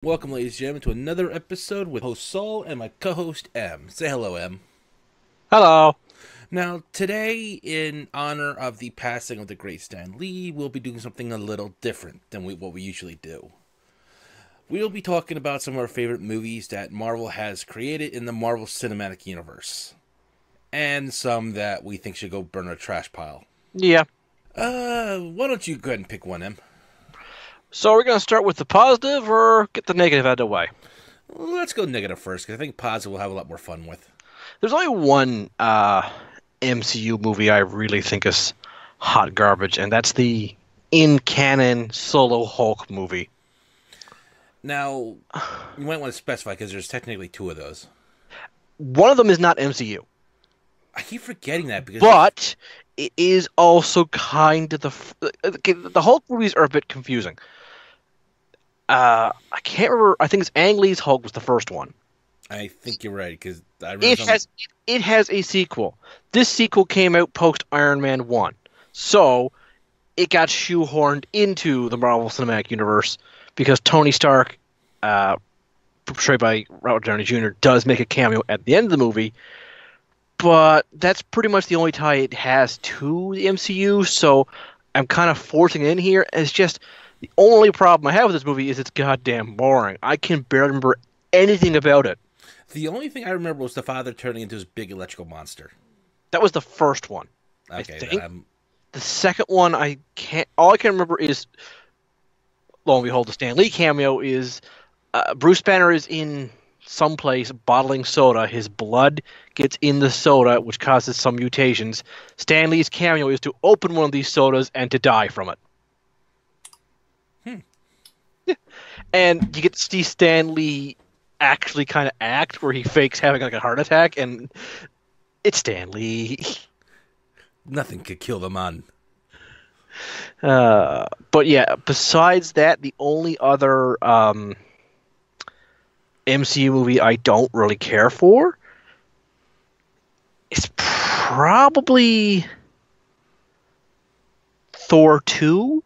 Welcome, ladies and gentlemen, to another episode with host Saul and my co-host Em. Say hello, Em. Hello. Now, today, in honor of the passing of the great Stan Lee, we'll be doing something a little different than what we usually do. We'll be talking about some of our favorite movies that Marvel has created in the Marvel Cinematic Universe, and some that we think should go burn a trash pile. Yeah. Why don't you go ahead and pick one, Em? So we're going to start with the positive or get the negative out of the way? Let's go negative first, because I think positive we'll have a lot more fun with. There's only one MCU movie I really think is hot garbage, and that's the in-canon Solo Hulk movie. Now, you might want to specify, because there's technically two of those. One of them is not MCU, I keep forgetting that because but it is also kind of the Hulk movies are a bit confusing. I can't remember. I think it's Ang Lee's Hulk was the first one. I think you're right because I remember It has a sequel. This sequel came out post Iron Man 1. So it got shoehorned into the Marvel Cinematic Universe because Tony Stark, portrayed by Robert Downey Jr., does make a cameo at the end of the movie. But that's pretty much the only tie it has to the MCU, so I'm kind of forcing it in here. It's just the only problem I have with this movie is it's goddamn boring. I can barely remember anything about it. the only thing I remember was the father turning into this big electrical monster. That was the first one. Okay, I think. then The second one, I can't. All I can remember is, lo and behold, the Stan Lee cameo is Bruce Banner is in some place bottling soda. His blood gets in the soda, which causes some mutations. Stan Lee's cameo is to open one of these sodas and to die from it. And you get to see Stan Lee actually kind of act, where he fakes having like a heart attack, and it's Stan Lee. nothing could kill the man. But yeah, besides that, the only other MCU movie I don't really care for is probably Thor 2.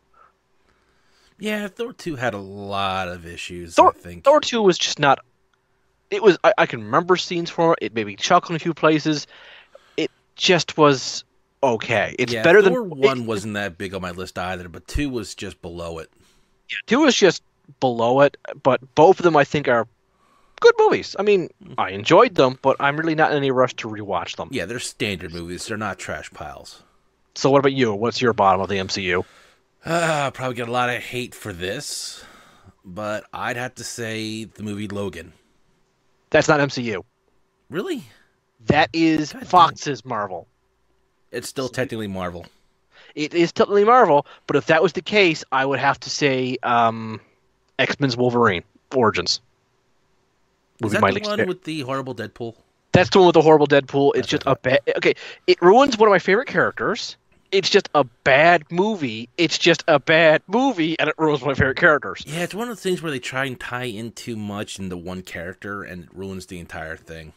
Yeah, Thor 2 had a lot of issues, I think. Thor 2 was just not. It was. I can remember scenes from it. It made me chuckle in a few places. It just was okay. It's better Thor than 1 wasn't that big on my list either, but 2 was just below it. 2 is just below it, but both of them I think are good movies. I mean, I enjoyed them, but I'm really not in any rush to rewatch them. Yeah, they're standard movies. They're not trash piles. So what about you? What's your bottom of the MCU? I'll probably get a lot of hate for this, but I'd have to say the movie Logan. That's not MCU. Really? That is God damn. Fox's Marvel. It's still technically Marvel. It is technically Marvel, but if that was the case, I would have to say X-Men's Wolverine Origins would Is be that my the least one favorite. with the horrible Deadpool? That's the one with the horrible Deadpool. It's That's just what a bad. Okay, it ruins one of my favorite characters. It's just a bad movie. It's just a bad movie, and it ruins one of my favorite characters. Yeah, it's one of the things where they try and tie in too much into one character and it ruins the entire thing.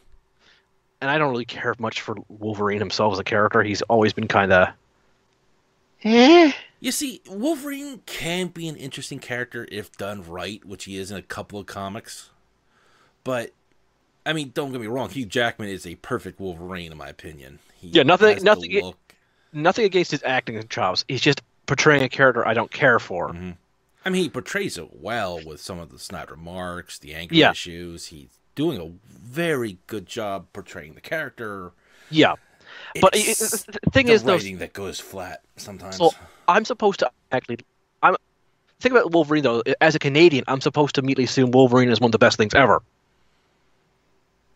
And I don't really care much for Wolverine himself as a character. He's always been kind of. Eh. You see, Wolverine can be an interesting character if done right, which he is in a couple of comics. But, I mean, don't get me wrong, Hugh Jackman is a perfect Wolverine, in my opinion. He Yeah, nothing- has nothing- the look. Nothing against his acting chops. He's just portraying a character I don't care for. Mm-hmm. I mean, he portrays it well with some of the snide remarks, the anger Yeah. issues. He's doing a very good job portraying the character. Yeah, but It's the thing the is, though, writing that goes flat sometimes. so I'm supposed to actually. I'm think about Wolverine though. As a Canadian, I'm supposed to immediately assume Wolverine is one of the best things ever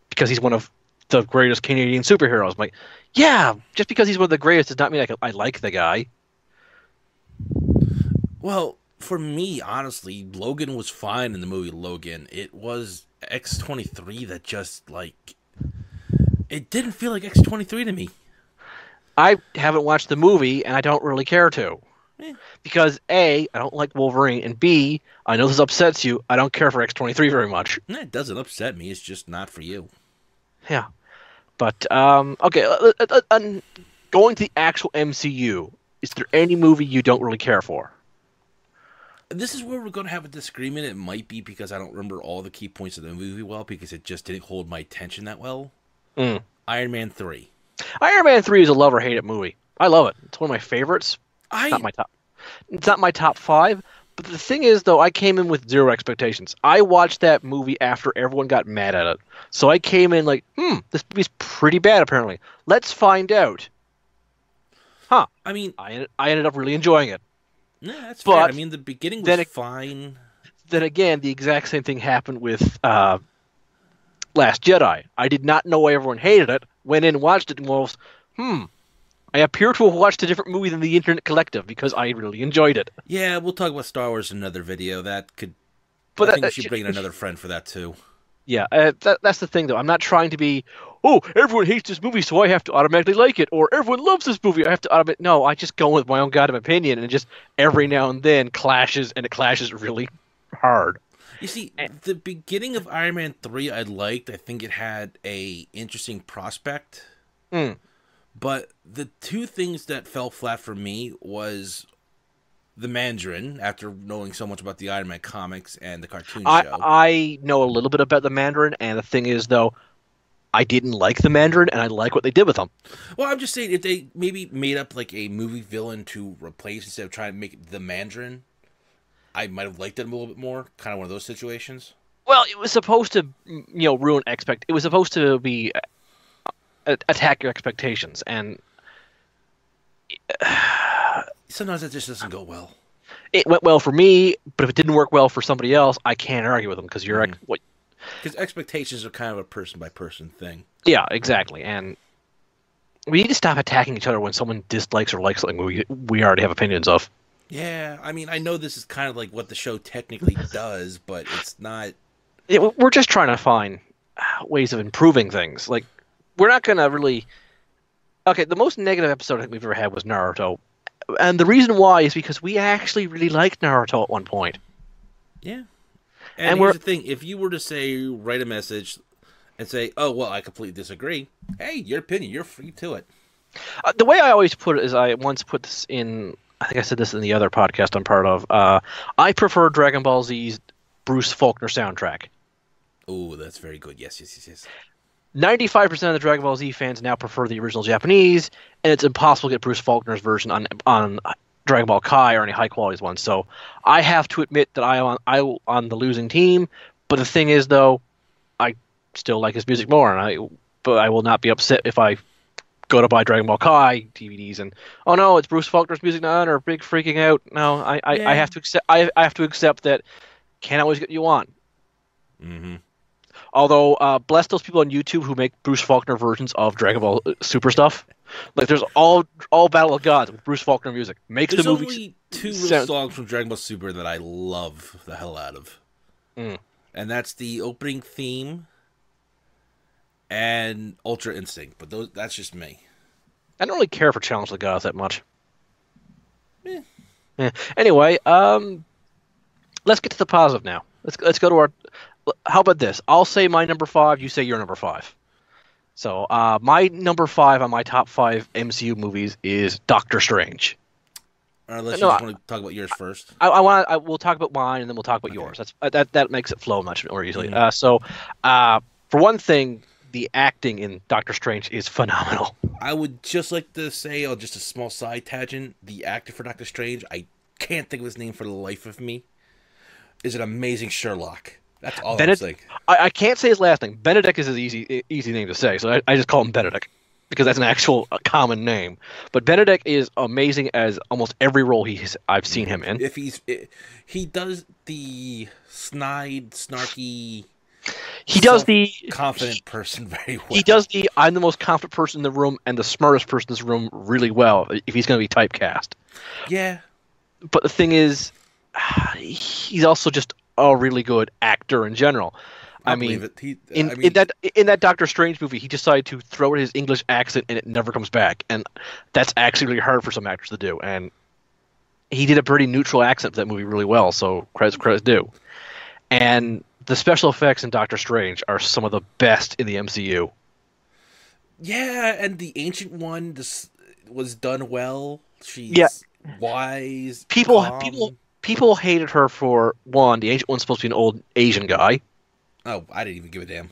because he's one of the greatest Canadian superheroes. I'm like, yeah, just because he's one of the greatest does not mean I like the guy. Well, for me, honestly, Logan was fine in the movie Logan. It was X-23 that just, like... It didn't feel like X-23 to me. I haven't watched the movie, and I don't really care to. Eh. Because A, I don't like Wolverine, and B, I know this upsets you, I don't care for X-23 very much. It doesn't upset me. It's just not for you. Yeah. But, okay, going to the actual MCU, is there any movie you don't really care for? This is where we're going to have a disagreement. It might be because I don't remember all the key points of the movie well because it just didn't hold my attention that well. Iron Man 3. Iron Man 3 is a love or hate it movie. I love it. It's one of my favorites. I Not my top. It's not my top 5. But the thing is, though, I came in with zero expectations. I watched that movie after everyone got mad at it. So I came in like, this movie's pretty bad, apparently. Let's find out. Huh. I mean, I ended up really enjoying it. yeah, that's But fair. I mean, the beginning was fine. Then again, the exact same thing happened with Last Jedi. I did not know why everyone hated it. Went in, watched it, and was, I appear to have watched a different movie than the Internet Collective because I really enjoyed it. Yeah, we'll talk about Star Wars in another video. That could. But I think we should bring in another friend for that too. Yeah, that's the thing, though. I'm not trying to be, everyone hates this movie, so I have to automatically like it, or everyone loves this movie, I have to automatically... No, I just go with my own goddamn opinion, and it just every now and then clashes, and it clashes really hard. You see, the beginning of Iron Man 3 I liked. I think it had a interesting prospect. But the two things that fell flat for me was the Mandarin, after knowing so much about the Iron Man comics and the cartoon show. I know a little bit about the Mandarin, and the thing is, though, I didn't like the Mandarin, and I like what they did with him. Well, I'm just saying, if they maybe made up like a movie villain to replace instead of trying to make it the Mandarin, I might have liked it a little bit more. Kind of one of those situations. Well, it was supposed to, ruin It was supposed to be attack your expectations, and sometimes that just doesn't go well. It went well for me, but if it didn't work well for somebody else, I can't argue with them because you're because expectations are kind of a person by person thing. Yeah, exactly, and we need to stop attacking each other when someone dislikes or likes something we already have opinions of. Yeah, I mean, I know this is kind of like what the show technically does, but it's not. We're just trying to find ways of improving things. Like, we're not going to really... Okay, the most negative episode I think we've ever had was Naruto. And the reason why is because we actually really liked Naruto at one point. Yeah. And here's the thing. If you were to say, write a message and say, oh, well, I completely disagree. Hey, your opinion. You're free to it. The way I always put it is I once put this in... I think I said this in the other podcast I'm part of. I prefer Dragon Ball Z's Bruce Faulkner soundtrack. Oh, that's very good. Yes. 95% of the Dragon Ball Z fans now prefer the original Japanese, and it's impossible to get Bruce Faulkner's version on Dragon Ball Kai or any high-quality ones. So I have to admit that I'm on the losing team, but the thing is, though, I still like his music more, but I will not be upset if I go to buy Dragon Ball Kai DVDs and, oh no, it's Bruce Faulkner's music now, or big freaking out. No, I have to accept. I have to accept that can't always get what you want. Mm-hmm. Although, bless those people on YouTube who make Bruce Faulkner versions of Dragon Ball Super stuff. Like, there's all Battle of Gods with Bruce Faulkner music. There's the movie. There's only two real songs from Dragon Ball Super that I love the hell out of. And that's the opening theme and Ultra Instinct. But that's just me. I don't really care for Challenge of the Gods that much. Yeah. Anyway, let's get to the positive now. Let's go to our... How about this? I'll say my number 5, you say your number 5. So, my number 5 on my top 5 MCU movies is Doctor Strange. Unless you just want to talk about yours first. We'll talk about mine, and then we'll talk about yours. That makes it flow much more easily. Mm-hmm. For one thing, the acting in Doctor Strange is phenomenal. I would just like to say, just a small side tangent, the actor for Doctor Strange, I can't think of his name for the life of me, is an amazing Sherlock. That's all I'm saying. I can't say his last name. Benedict is an easy name to say, so I just call him Benedict because that's an actual common name. But Benedict is amazing as almost every role I've seen him in. He does the snarky. He does the confident person very well. He does the I'm the most confident person in the room and the smartest person in this room really well. If he's going to be typecast. Yeah. But the thing is, he's also just a really good actor in general. I mean, in that Doctor Strange movie, he decided to throw in his English accent and it never comes back, and that's actually really hard for some actors to do. And he did a pretty neutral accent for that movie really well, so credit's due. And the special effects in Doctor Strange are some of the best in the MCU. Yeah, and the Ancient One was done well. She's wise. People people hated her for, one, the Ancient One's supposed to be an old Asian guy. Oh, I didn't even give a damn.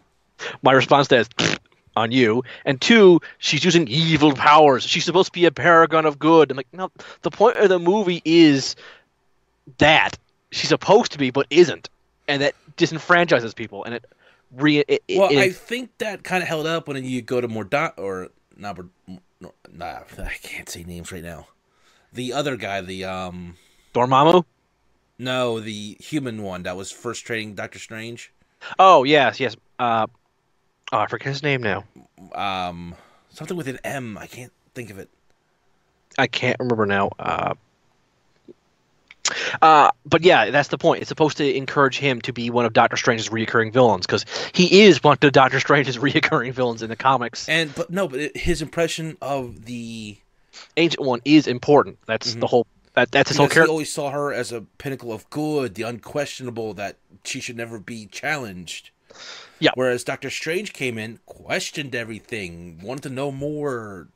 My response to that is on you. And two, she's using evil powers. She's supposed to be a paragon of good. I'm like, no, the point of the movie is that she's supposed to be, but isn't, and that disenfranchises people. And I think that kind of held up when you go to I can't say names right now. The other guy, Dormammu? No, the human one that was first training Doctor Strange. Oh, yes. I forget his name now. Something with an M. I can't think of it. I can't remember now. But yeah, that's the point. It's supposed to encourage him to be one of Doctor Strange's recurring villains, because he is one of Doctor Strange's recurring villains in the comics. But his impression of the Ancient One is important. That's the whole. That's his whole character. He always saw her as a pinnacle of good, the unquestionable, that she should never be challenged. Yeah. Whereas Doctor Strange came in, questioned everything, wanted to know more,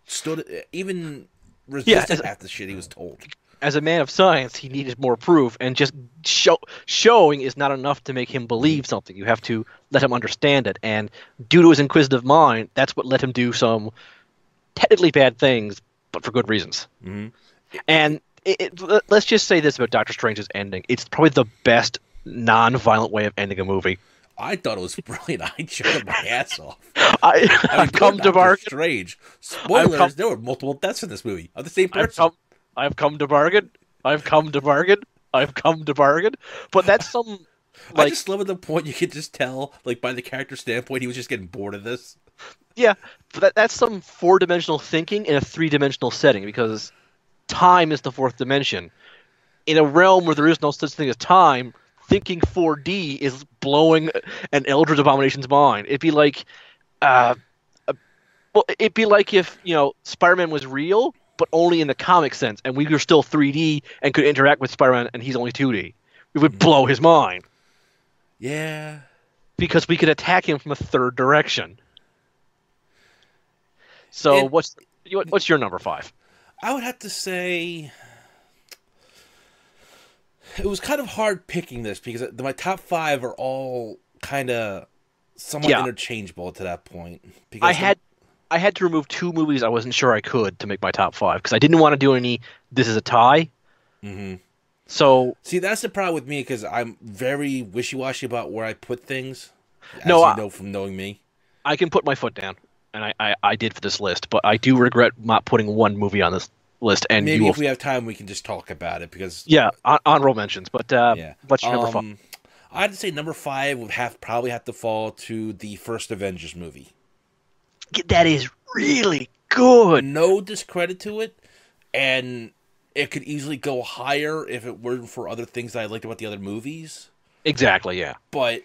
even resisted half the shit he was told. As a man of science, he needed more proof, and just showing is not enough to make him believe something. You have to let him understand it, and due to his inquisitive mind, that's what let him do some technically bad things, but for good reasons. Mm-hmm. And let's just say this about Doctor Strange's ending. It's probably the best non-violent way of ending a movie. I thought it was brilliant. I cheered my ass off. I've come to bargain. Strange. Spoilers, there were multiple deaths in this movie of the same person. I've come to bargain. I've come to bargain. I've come to bargain. But that's some... I just love at the point you could just tell, by the character standpoint, he was just getting bored of this. Yeah, but that's some four-dimensional thinking in a three-dimensional setting, because time is the fourth dimension. In a realm where there is no such thing as time, thinking 4D is blowing an Eldritch Abomination's mind. It'd be like... it'd be like if, Spider-Man was real, but only in the comic sense, and we were still 3D and could interact with Spider-Man, and he's only 2D. It would blow his mind. Yeah. Because we could attack him from a third direction. So what's your number 5? I would have to say... It was kind of hard picking this, because my top 5 are all kind of somewhat interchangeable to that point. Because I had to remove 2 movies I wasn't sure I could to make my top 5, because I didn't want to do any this is a tie. Mm-hmm. So... See, that's the problem with me, because I'm very wishy-washy about where I put things, as you know from knowing me. I can put my foot down, and I did for this list, but I do regret not putting one movie on this list. And maybe if we have time, we can just talk about it, because... Yeah, honorable mentions, but what's your number 5? I'd say number 5 would probably have to fall to the first Avengers movie. That is really good. No discredit to it, and it could easily go higher if it weren't for other things that I liked about the other movies. Exactly, yeah. But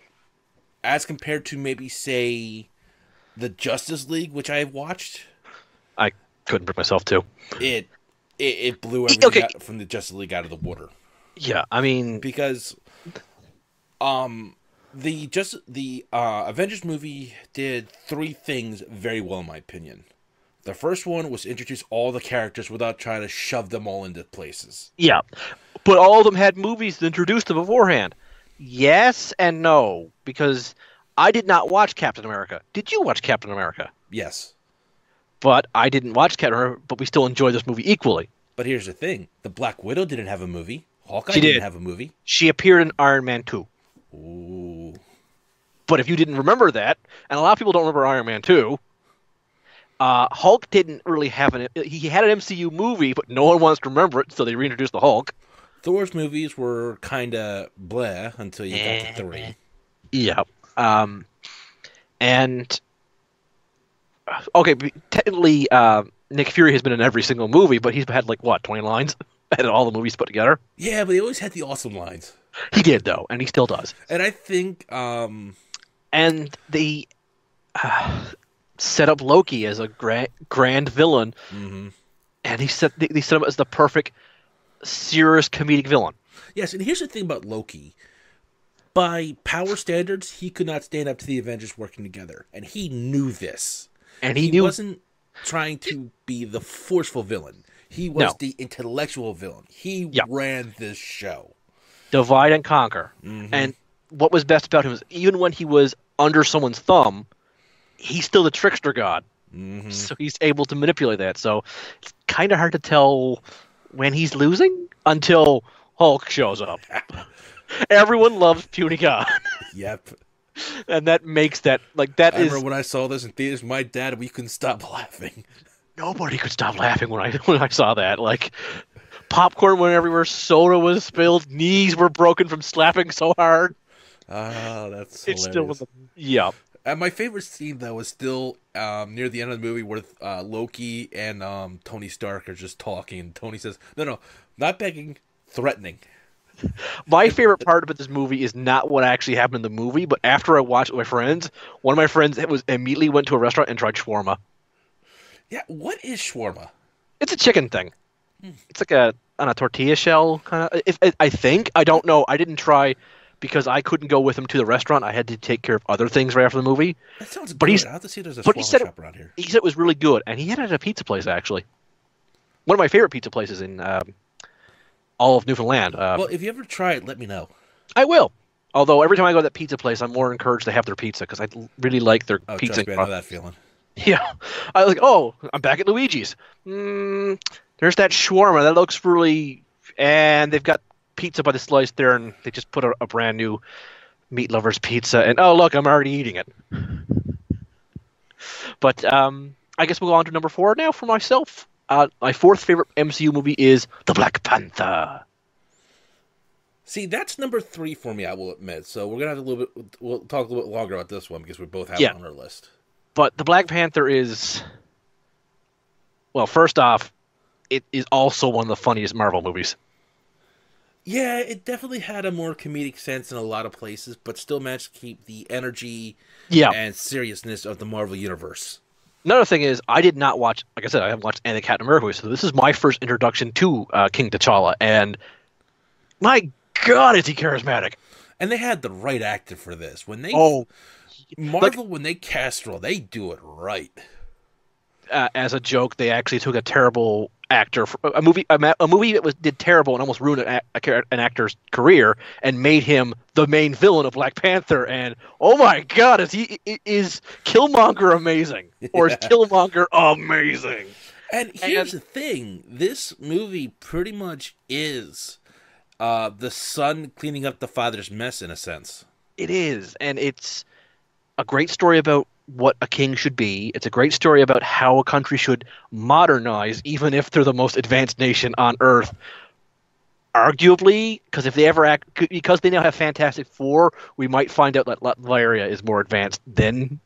as compared to maybe, say, the Justice League, which I watched, I couldn't bring myself to. It blew everything from the Justice League out of the water. Yeah, I mean, because the Avengers movie did 3 things very well, in my opinion. The first one was introduce all the characters without trying to shove them all into places. Yeah, but all of them had movies that introduced them beforehand. Yes and no, because I did not watch Captain America. Did you watch Captain America? Yes. But I didn't watch Captain America, but we still enjoy this movie equally. But here's the thing. The Black Widow didn't have a movie. Hawkeye didn't have a movie. She appeared in Iron Man 2. Ooh. But if you didn't remember that, and a lot of people don't remember Iron Man 2, Hulk didn't really have he had an MCU movie, but no one wants to remember it, so they reintroduced the Hulk. Thor's movies were kind of bleh until you got to 3. Yeah. And okay, technically, Nick Fury has been in every single movie, but he's had 20 lines out of all the movies put together. Yeah, but he always had the awesome lines. He did, though, and he still does. And I think, and they set up Loki as a grand villain, and they set him as the perfect, serious comedic villain. Yes, and here's the thing about Loki. By power standards, he could not stand up to the Avengers working together, and he knew this. And he wasn't trying to be the forceful villain. He was the intellectual villain. He ran this show. divide and conquer. Mm-hmm. And what was best about him is even when he was under someone's thumb, he's still the trickster god. Mm-hmm. So he's able to manipulate that. So it's kind of hard to tell when he's losing until Hulk shows up. Everyone loves Puny God. Yep. And that makes that, like, that I is... remember when I saw this in theaters, my dad, we couldn't stop laughing. Nobody could stop laughing when I saw that. Like, popcorn went everywhere, soda was spilled, knees were broken from slapping so hard. Oh, that's It's hilarious. still... Yeah. And my favorite scene, though, was still near the end of the movie where Loki and Tony Stark are just talking. And Tony says, no, not begging, threatening. My favorite part about this movie is not what actually happened in the movie, but after I watched it with my friends, one of my friends immediately went to a restaurant and tried shawarma. Yeah, what is shawarma? It's a chicken thing. It's like on a tortilla shell kind of. I think, I don't know. I didn't try because I couldn't go with him to the restaurant. I had to take care of other things right after the movie. That sounds But good. I have to see if there's a but he shawarma said shop around here. He said it was really good, and he had it at a pizza place actually. One of my favorite pizza places in all of Newfoundland. Well, if you ever try it, let me know. I will. Although every time I go to that pizza place, I'm more encouraged to have their pizza because I really like their Oh, pizza. trust me, I know that feeling. Yeah, I was like, oh, I'm back at Luigi's. There's that shawarma that looks really, and they've got pizza by the slice there, and they just put a brand new meat lovers pizza, and oh look, I'm already eating it. But I guess we'll go on to number 4 now for myself. My fourth favorite MCU movie is The Black Panther. See, that's number 3 for me, I will admit. So we're gonna have we'll talk a little bit longer about this one because we both have Yeah. it on our list. But The Black Panther is, well, first off, it is also one of the funniest Marvel movies. Yeah, it definitely had a more comedic sense in a lot of places, but still managed to keep the energy Yeah. and seriousness of the Marvel Universe. Another thing is, I did not watch, like I said, I haven't watched any Captain America movies, so this is my first introduction to King T'Challa, and my God, is he charismatic. And they had the right actor for this. When they Marvel, when they cast role, they do it right. As a joke, they actually took a terrible actor, a movie that did terrible and almost ruined an actor's career, and made him the main villain of Black Panther. And oh my God, is Killmonger amazing, or is Killmonger amazing? And here's the thing: this movie pretty much is the son cleaning up the father's mess, in a sense. It is, and it's a great story about what a king should be. It's a great story about how a country should modernize, even if they're the most advanced nation on Earth. Arguably, because if they ever because they now have Fantastic Four, we might find out that Latveria is more advanced than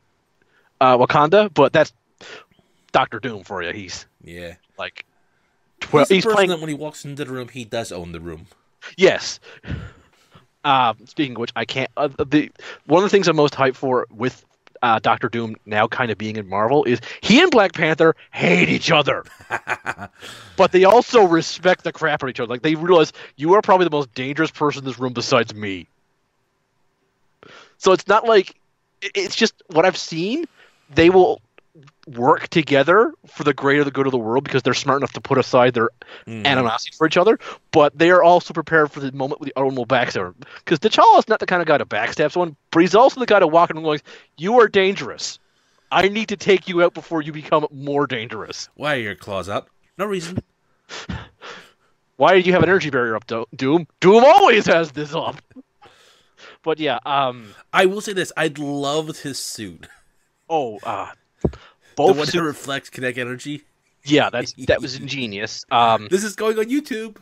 Wakanda. But that's Doctor Doom for you. He's like 12. He's the person playing that when he walks into the room, he does own the room. Yes. Speaking of which, I can't. One of the things I'm most hyped for with Doctor Doom now kind of being in Marvel is he and Black Panther hate each other, but they also respect the crap out of each other. Like, they realize you are probably the most dangerous person in this room besides me. So it's not like it's just what I've seen. They will work together for the greater good of the world because they're smart enough to put aside their animosity for each other, but they are also prepared for the moment where the other one will backstab him. Because T'Challa is not the kind of guy to backstab someone, but he's also the guy to walk in and go, you are dangerous. I need to take you out before you become more dangerous. Why are your claws up? No reason. Why did you have an energy barrier up, Doom? Doom always has this up. But yeah, I will say this: I loved his suit. Both the one that reflects kinetic energy. Yeah, that was ingenious. This is going on YouTube.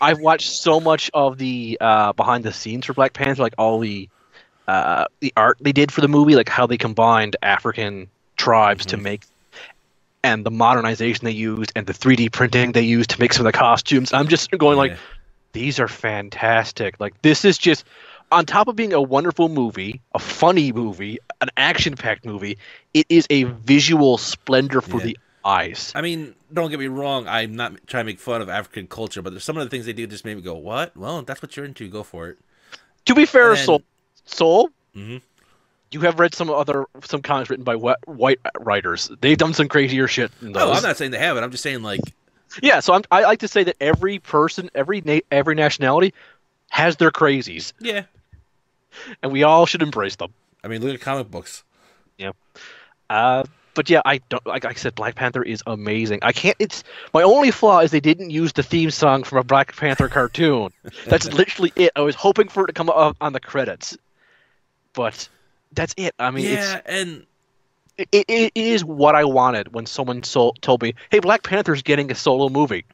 I've watched so much of the behind the scenes for Black Panther, like all the art they did for the movie, like how they combined African tribes to make, and the modernization they used, and the 3D printing they used to make some of the costumes. I'm just going like, these are fantastic. Like, this is just, on top of being a wonderful movie, a funny movie, an action-packed movie, it is a visual splendor for the eyes. I mean, don't get me wrong, I'm not trying to make fun of African culture, but there's some of the things they do just made me go, what? Well, if that's what you're into, go for it. To be fair, Soul, mm-hmm. You have read some comics written by white writers. They've done some crazier shit in those. Oh, I'm not saying they haven't. I'm just saying, like... Yeah, so I like to say that every person, every nationality has their crazies, Yeah. and we all should embrace them. I mean, look at comic books. Yeah. But yeah, I don't like I said, Black Panther is amazing. I can't. It's my only flaw is they didn't use the theme song from a Black Panther cartoon. That's literally it. I was hoping for it to come up on the credits, but that's it. I mean, Yeah, and it is what I wanted when someone told me, "Hey, Black Panther's getting a solo movie."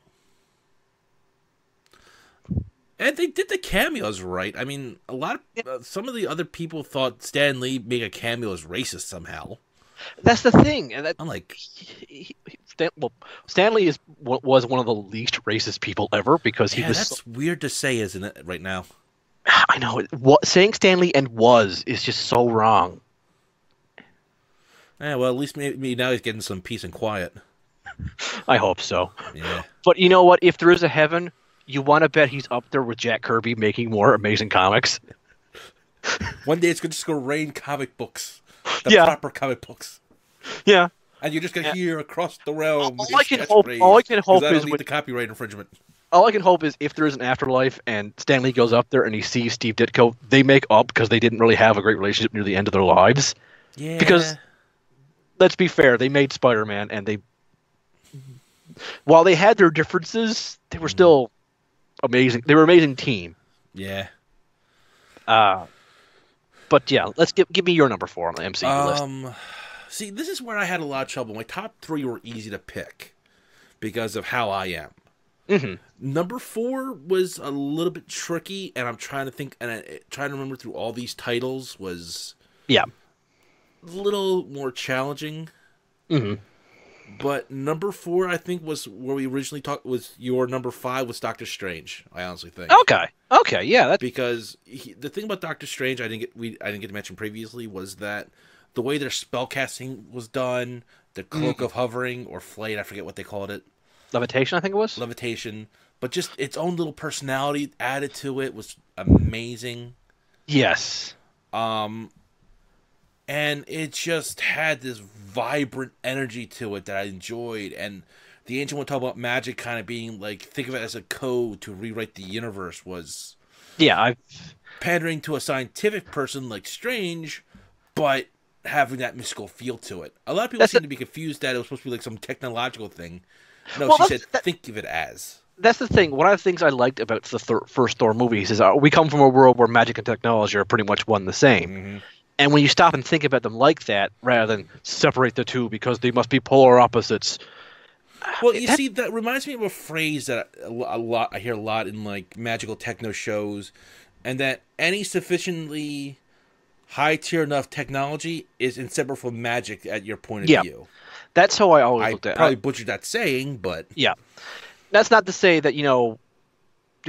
they did the cameos right. I mean, a lot of some of the other people thought Stan Lee being a cameo is racist somehow. That's the thing, and I'm like, Stanley was one of the least racist people ever because he yeah, was. that's weird to say, isn't it? Right now. I know what saying Stanley and was is just so wrong. Yeah, well, at least maybe now he's getting some peace and quiet. I hope so. Yeah. But you know what? If there is a heaven, you want to bet he's up there with Jack Kirby making more amazing comics. One day it's just going to rain comic books. The Yeah. proper comic books. Yeah. And you're just going to hear across the realm. All I can hope is the copyright infringement. all I can hope is if there is an afterlife and Stanley goes up there and he sees Steve Ditko, they make up because they didn't really have a great relationship near the end of their lives. Yeah. Because let's be fair, they made Spider-Man and while they had their differences, they were still amazing. They were an amazing team. Yeah. But yeah, let's give me your number 4 on the MCU list. See, this is where I had a lot of trouble. My top 3 were easy to pick because of how I am. Mm-hmm. Number 4 was a little bit tricky, and I'm trying to think, and trying to remember through all these titles was Yeah. a little more challenging. Mm-hmm. But number 4, I think, was where we originally talked. Was your number 5 was Doctor Strange? I honestly think. Okay, yeah. That's Because the thing about Doctor Strange, I didn't get to mention previously, was that the way their spellcasting was done, the cloak of hovering or flight, I forget what they called it, Levitation, I think it was. levitation, but just its own little personality added to it was amazing. Yes. And it just had this vibrant energy to it that I enjoyed. And the ancient one talk about magic kind of being like, think of it as a code to rewrite the universe was Yeah, pandering to a scientific person like Strange, but having that mystical feel to it. A lot of people seem to be confused that it was supposed to be like some technological thing. No, Well, she said, think of it as. that's the thing. One of the things I liked about the first Thor movies is we come from a world where magic and technology are pretty much one and the same. Mm-hmm. And when you stop and think about them like that, rather than separate the two because they must be polar opposites. Well, you see, that reminds me of a phrase that I hear a lot in like magical techno shows, and that any sufficiently high tier enough technology is inseparable from magic at your point of view. That's how I always I looked at it. probably butchered that saying, but Yeah. That's not to say that,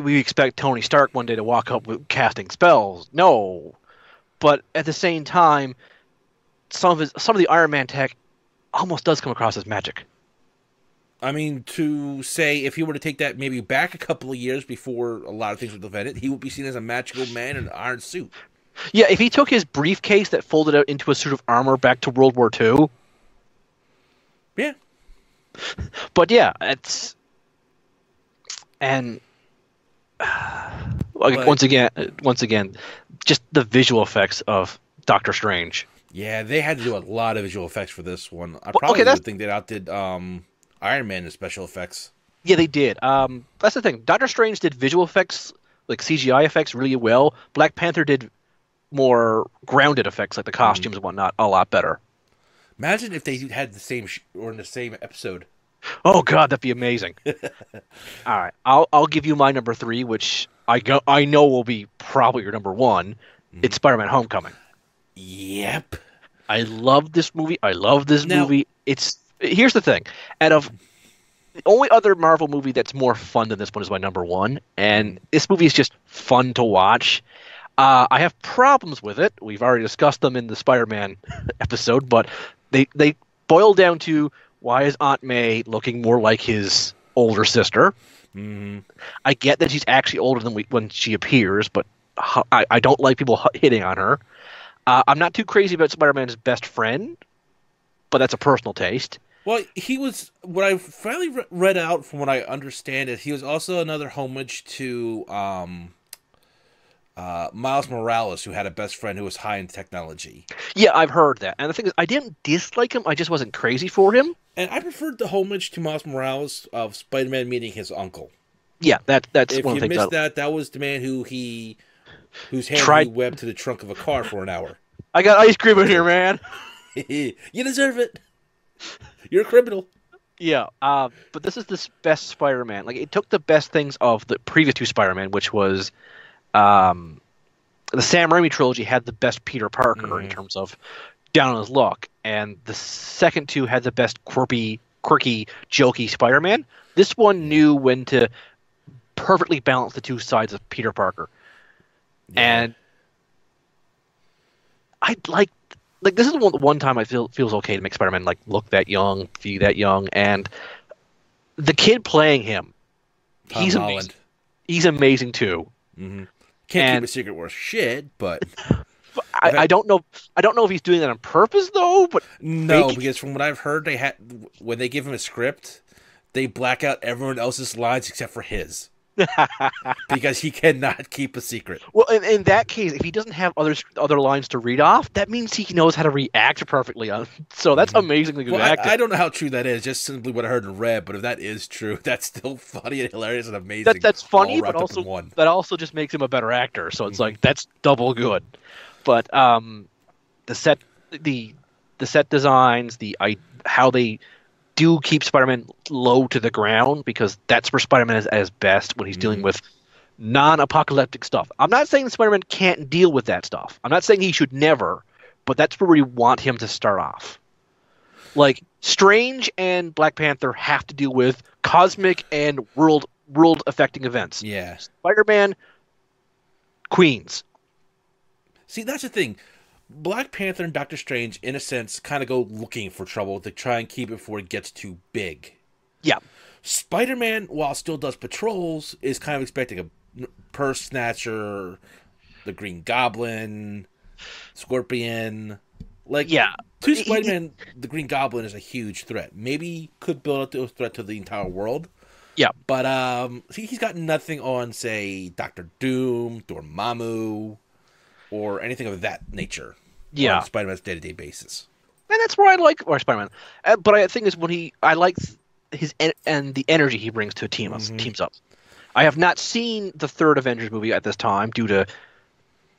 we expect Tony Stark one day to walk up with casting spells. No. But at the same time, some of the Iron Man tech almost does come across as magic. I mean, to say if he were to take that maybe back a couple of years before a lot of things were invented, he would be seen as a magical man in an iron suit. Yeah, if he took his briefcase that folded out into a suit of armor back to World War II. Yeah. But yeah, it's... And... once again, just the visual effects of Doctor Strange. Yeah, they had to do a lot of visual effects for this one. I probably would think they outdid Iron Man in special effects. Yeah, they did. That's the thing. Doctor Strange did visual effects, like CGI effects, really well. Black Panther did more grounded effects, like the costumes and whatnot, a lot better. Imagine if they had the same or in the same episode. Oh God, that'd be amazing. All right, I'll give you my number 3, which I know will be probably your number 1. It's Spider-Man: Homecoming. Yep. I love this movie. Movie. Here's the thing. Out of the only other Marvel movie that's more fun than this one is my number 1, and this movie is just fun to watch. I have problems with it. We've already discussed them in the Spider-Man episode, but they boil down to why is Aunt May looking more like his older sister? Mm-hmm. I get that she's actually older than when she appears, but I don't like people hitting on her. I'm not too crazy about Spider-Man's best friend, but that's a personal taste. Well, he was, what I finally read out from what I understand is he was also another homage to Miles Morales, who had a best friend who was high in technology. Yeah, I've heard that. And the thing is, I didn't dislike him. I just wasn't crazy for him. And I preferred the homage to Miles Morales of Spider-Man meeting his uncle. Yeah, that's If one you of the things. missed that was the man whose hand Tried- he webbed to the trunk of a car for an hour. I got ice cream in here, man. You deserve it. You're a criminal. Yeah, but this is the best Spider-Man. Like, it took the best things of the previous two Spider-Man, which was the Sam Raimi trilogy had the best Peter Parker in terms of down on his luck, and the second two had the best quirky, jokey Spider-Man. This one knew when to perfectly balance the two sides of Peter Parker. Yeah. And I like this is one time I feels okay to make Spider-Man like look that young, feel that young, and the kid playing him, Tom he's Holland. amazing. He's amazing too. Can't And- keep a secret worth shit, but I don't know. I don't know if he's doing that on purpose though. But no, Fake- because from what I've heard, when they give him a script, they black out everyone else's lines except for his, because he cannot keep a secret. well, in that case, if he doesn't have other lines to read off, that means he knows how to react perfectly. So that's amazingly good Well, acting. I don't know how true that is. Just simply what I heard and read. But if that is true, that's still funny and hilarious and amazing. That's funny, all but wrapped up in also one. that also just makes him a better actor. So it's like that's double good. But the set designs, how they do keep Spider-Man low to the ground, because that's where Spider-Man is at his best when he's dealing with non-apocalyptic stuff. I'm not saying Spider-Man can't deal with that stuff. I'm not saying he should never, but that's where we want him to start off. Like Strange and Black Panther have to deal with cosmic and world affecting events. Yeah. Spider-Man, Queens. See, that's the thing. Black Panther and Doctor Strange, in a sense, kind of go looking for trouble to try and keep it before it gets too big. Yeah. Spider-Man, while still does patrols, is kind of expecting a purse snatcher, the Green Goblin, Scorpion. Like, Yeah. to Spider-Man, the Green Goblin is a huge threat. Maybe could build up to a threat to the entire world. Yeah. But he's got nothing on, say, Doctor Doom, Dormammu, or anything of that nature. Yeah. On Spider-Man's day-to-day basis. And that's where I like Spider-Man. But I think is I like his and the energy he brings to teams up. I have not seen the third Avengers movie at this time due to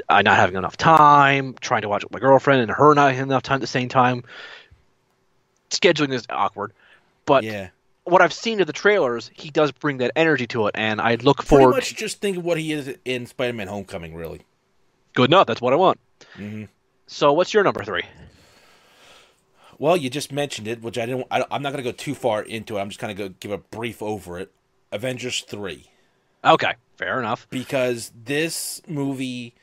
not having enough time, trying to watch it with my girlfriend, and her not having enough time at the same time. Scheduling is awkward. But Yeah. what I've seen of the trailers, he does bring that energy to it, and I look Pretty forward. much just think of what he is in Spider-Man Homecoming, really. Good enough. That's what I want. Mm-hmm. So, what's your number 3? Well, you just mentioned it, which I'm not going to go too far into it. I'm just kind of going to give a brief over it. Avengers 3. Okay, fair enough. Because this movie,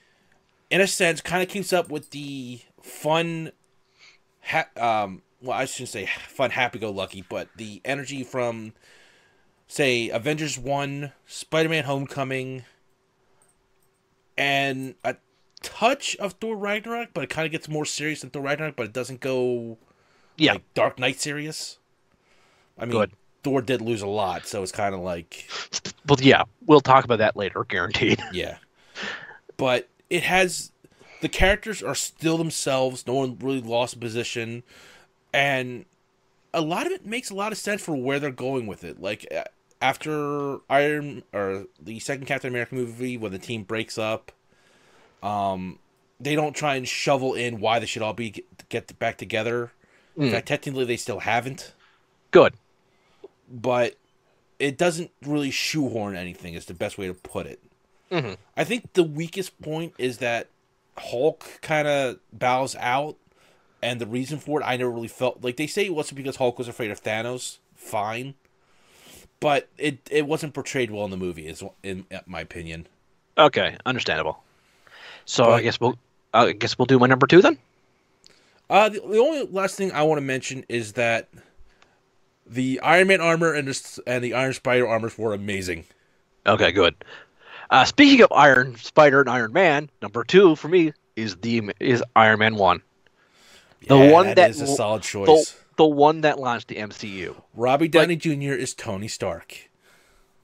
in a sense, kind of keeps up with the fun, well, I shouldn't say fun, happy-go-lucky, but the energy from, say, Avengers 1, Spider-Man Homecoming, and a touch of Thor Ragnarok, but it kind of gets more serious than Thor Ragnarok, but it doesn't go like Dark Knight serious. I mean, Good. Thor did lose a lot, so it's kind of like... Well, yeah, we'll talk about that later, guaranteed. Yeah. But it has... The characters are still themselves. No one really lost position. And a lot of it makes a lot of sense for where they're going with it. Like, after the second Captain America movie, when the team breaks up, they don't try and shovel in why they should all get back together. In fact, technically, they still haven't. Good. But it doesn't really shoehorn anything, is the best way to put it. Mm-hmm. I think the weakest point is that Hulk kind of bows out, and the reason for it, I never really felt... Like, they say it wasn't because Hulk was afraid of Thanos. Fine. But it wasn't portrayed well in the movie, in my opinion. Okay, understandable. So But- I guess we'll do my number 2 then. The only last thing I want to mention is that the Iron Man armor and the Iron Spider armors were amazing. Okay, good. Speaking of Iron Spider and Iron Man, number 2 for me is Iron Man 1. The one that is a solid choice. The one that launched the MCU. Robbie Downey Jr. is Tony Stark.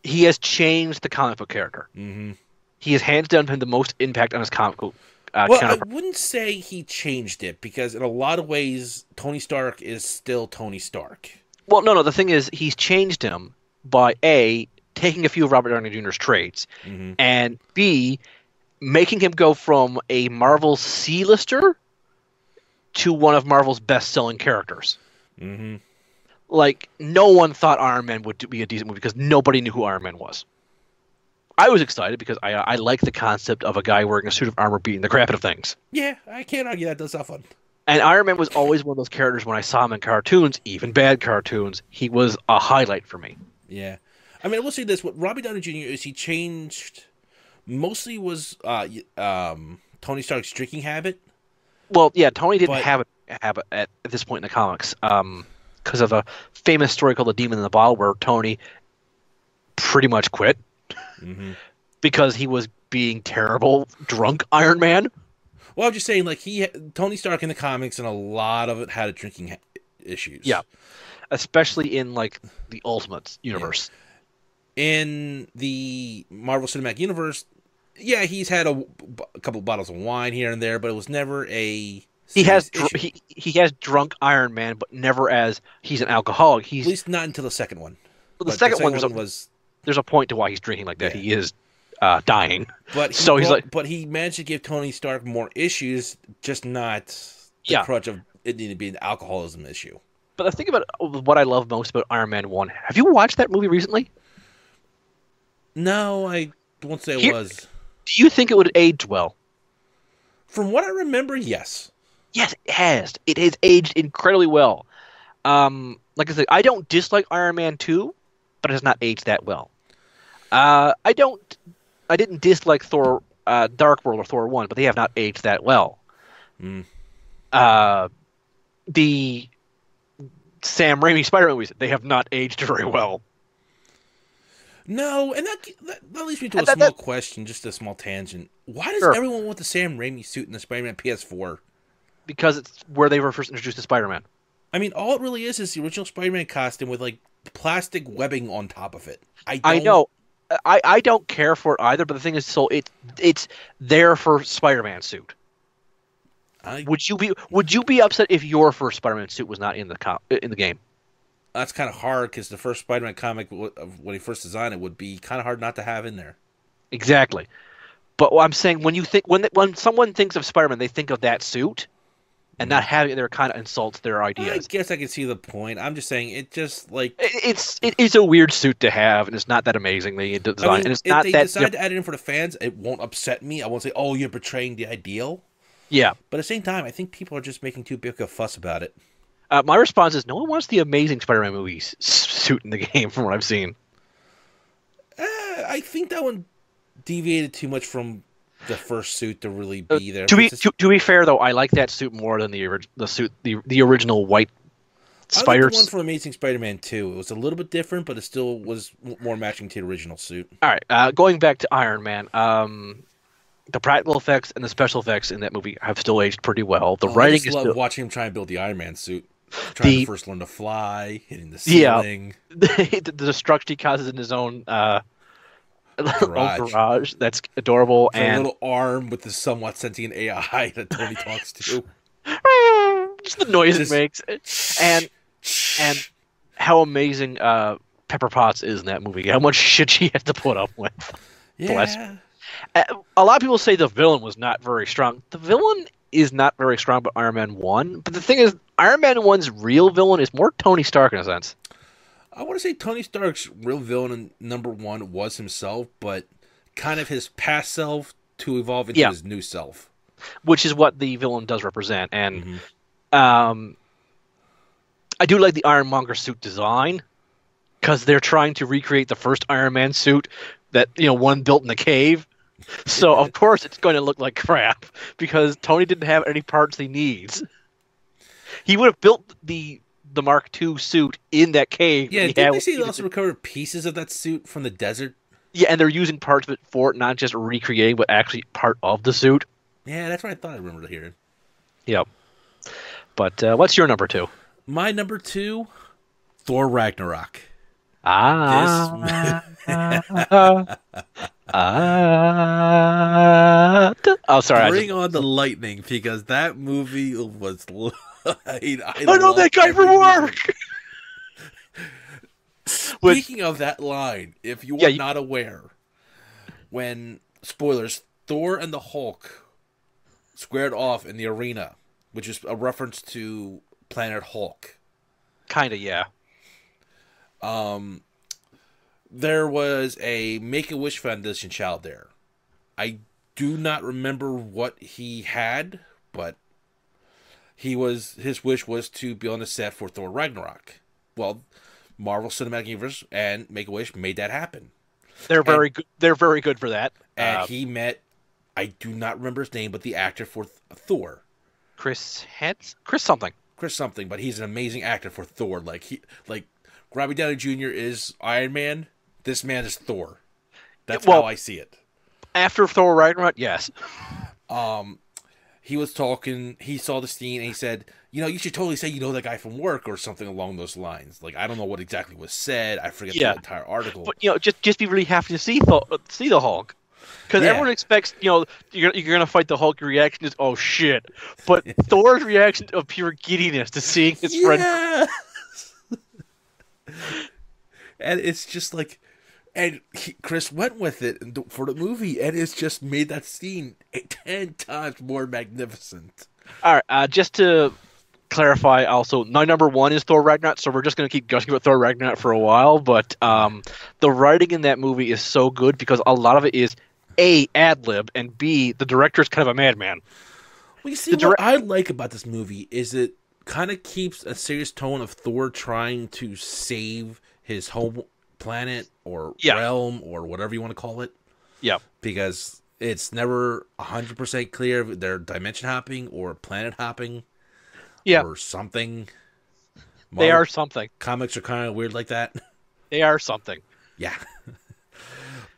He has changed the comic book character. Mm-hmm. he has hands down had the most impact on his comic book Well, I counterpart. wouldn't say he changed it because in a lot of ways, Tony Stark is still Tony Stark. Well, no. The thing is, he's changed him by A, taking a few of Robert Downey Jr.'s traits, Mm-hmm. and B, making him go from a Marvel C-lister to one of Marvel's best-selling characters. Mm-hmm. Like, no one thought Iron Man would be a decent movie because nobody knew who Iron Man was. I was excited because I like the concept of a guy wearing a suit of armor beating the crap out of things. Yeah, I can't argue that does sound fun. And Iron Man was always one of those characters when I saw him in cartoons, even bad cartoons, he was a highlight for me. Yeah. I mean, I will say this: what Robbie Downey Jr. is, he changed. Mostly was Tony Stark's drinking habit. Well, yeah, Tony didn't But- have it at this point in the comics because of a famous story called The Demon in the Bottle where Tony pretty much quit Mm-hmm. because he was being terrible drunk Iron Man. Well, I'm just saying, like Tony Stark in the comics, and a lot of it had drinking issues. Yeah. Especially in like the Ultimate universe. In the Marvel Cinematic Universe, yeah, he's had a couple bottles of wine here and there, but it was never a. He has serious issue. he has drunk Iron Man, but never as he's an alcoholic. At He's least not until the second one. the But second one. was. There's a point to why he's drinking like that. Yeah. He is dying. But So he's like- but he managed to give Tony Stark more issues, just not the Yeah. crutch of it needing to be an alcoholism issue. But the thing about what I love most about Iron Man 1, have you watched that movie recently? No, I won't say it Here- was. Do you think it would age well? From what I remember, yes. Yes, it has. It has aged incredibly well. Like I said, I don't dislike Iron Man 2, but it has not aged that well. I didn't dislike Thor Dark World or Thor 1, but they have not aged that well. Mm. The Sam Raimi Spider-Man movies, they have not aged very well. No, and that leads me to a That- small question, just a small tangent. Why does Sure. everyone want the Sam Raimi suit in the Spider-Man PS4? Because it's where they were first introduced to Spider-Man. I mean, all it really is the original Spider-Man costume with like plastic webbing on top of it. I know. I don't care for it either, but the thing is, so it's there for Spider-Man suit. Would you be upset if your first Spider-Man suit was not in the game? That's kind of hard because the first Spider-Man comic, when he first designed it, would be kind of hard not to have in there. Exactly. But what I'm saying, when someone thinks of Spider-Man, they think of that suit, and not having it there kind of insults their I ideas. guess I can see the point. I'm just saying it just like It is a weird suit to have, and it's not that amazingly designed, I mean, and it's if not they that. decide to add it in for the fans, it won't upset me. I won't say, "Oh, you're betraying the ideal." Yeah. But at the same time, I think people are just making too big a fuss about it. My response is no one wants the Amazing Spider-Man movies suit in the game, from what I've seen. I think that one deviated too much from the first suit to really be there. To It's be fair, though, I like that suit more than the original white I like spider. the one from Amazing Spider-Man 2. It was a little bit different, but it still was more matching to the original suit. All right, going back to Iron Man, the practical effects and the special effects in that movie have still aged pretty well. The I writing just is love still, watching him try and build the Iron Man suit. Trying to first learn to fly, hitting the Yeah. ceiling. the destruction he causes in his own Garage. garage. That's adorable. The And little arm with the somewhat sentient AI that Tony talks to. just the noise Just- it makes, and how amazing Pepper Potts is in that movie. How much shit she had to put up with. Bless. Yeah. A lot of people say the villain was not very strong. The villain is not very strong, but Iron Man 1. But the thing is, Iron Man 1's real villain is more Tony Stark in a sense. I want to say Tony Stark's real villain in number one was himself, but kind of his past self to evolve into Yeah. his new self. Which is what the villain does represent. And Mhm. I do like the Ironmonger suit design because they're trying to recreate the first Iron Man suit that, one built in the cave. So, of course, it's going to look like crap because Tony didn't have any parts he needs. He would have built the Mark II suit in that cave. Yeah, and he didn't had- they say they also recovered pieces of that suit from the desert? Yeah, and they're using parts of it for it, not just recreating, but actually part of the suit. Yeah, that's what I thought I remember hearing. Yep. But what's your number 2? My number 2, Thor Ragnarok. Oh, sorry. Bring on the lightning, because that movie was. I I know that guy from work. Speaking of that line, if you are not aware, when spoilers, Thor and the Hulk squared off in the arena, which is a reference to Planet Hulk. Kinda, yeah. There was a Make-A-Wish Foundation child there. I do not remember what he had, but his wish was to be on the set for Thor Ragnarok. Well, Marvel Cinematic Universe and Make-A-Wish made that happen. They're very good. They're very good for that. And he met, I do not remember his name, but the actor for Thor. Chris something. Chris something, but he's an amazing actor for Thor. Like Robbie Downey Jr. is Iron Man. This man is Thor. That's how I see it. After Thor Ragnarok, yes. He was talking. He saw the scene and he said, you should totally say you know that guy from work or something along those lines. Like, I don't know what exactly was said. I forget the entire article. But just be really happy to see the Hulk, because everyone expects you're gonna fight the Hulk. Your reaction is oh shit, but Thor's reaction of pure giddiness to seeing his friend. And it's just like, and Chris went with it for the movie, and it's just made that scene 10 times more magnificent. All right, just to clarify, also, my number one is Thor Ragnarok, so we're just going to keep gushing about Thor Ragnarok for a while, but the writing in that movie is so good because a lot of it is, A, ad-lib, and B, the director is kind of a madman. Well, you see, what I like about this movie is it kind of keeps a serious tone of Thor trying to save his home planet or realm or whatever you want to call it. Yeah. Because it's never 100% clear if they're dimension hopping or planet hopping. Yeah. Or something. They are something. Comics are kind of weird like that. They are something. Yeah.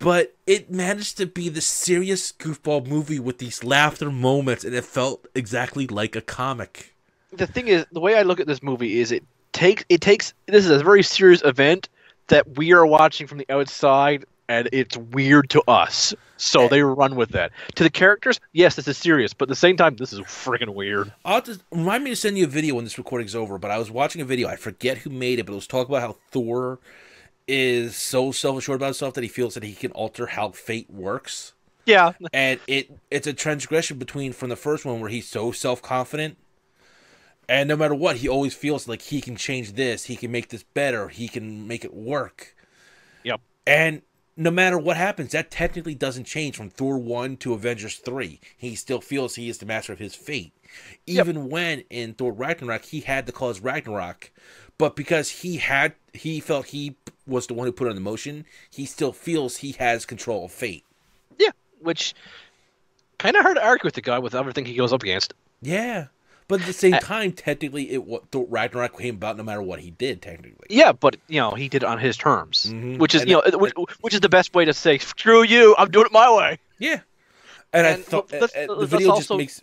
But it managed to be the serious goofball movie with these laughter moments, and it felt exactly like a comic. The thing is, the way I look at this movie is it takes this is a very serious event that we are watching from the outside, and it's weird to us. So they run with that. To the characters, yes, this is serious, but at the same time, this is freaking weird. Remind me to send you a video when this recording's over, but I was watching a video. I forget who made it, but it was talking about how Thor is so self-assured about himself that he feels that he can alter how fate works. Yeah. And it's a transgression from the first one where he's so self-confident, and no matter what, he always feels like he can change this, he can make this better, he can make it work. Yep. And no matter what happens, that technically doesn't change from Thor 1 to Avengers 3. He still feels he is the master of his fate. Even when in Thor Ragnarok, he had to cause Ragnarok, but because he felt he was the one who put it in motion, he still feels he has control of fate. Yeah, which kind of hard to argue with the guy with everything he goes up against. Yeah. But at the same time, technically, Thor Ragnarok came about no matter what he did, technically. Yeah, but, he did it on his terms, which is, which is the best way to say, screw you, I'm doing it my way. Yeah. And I thought the video just makes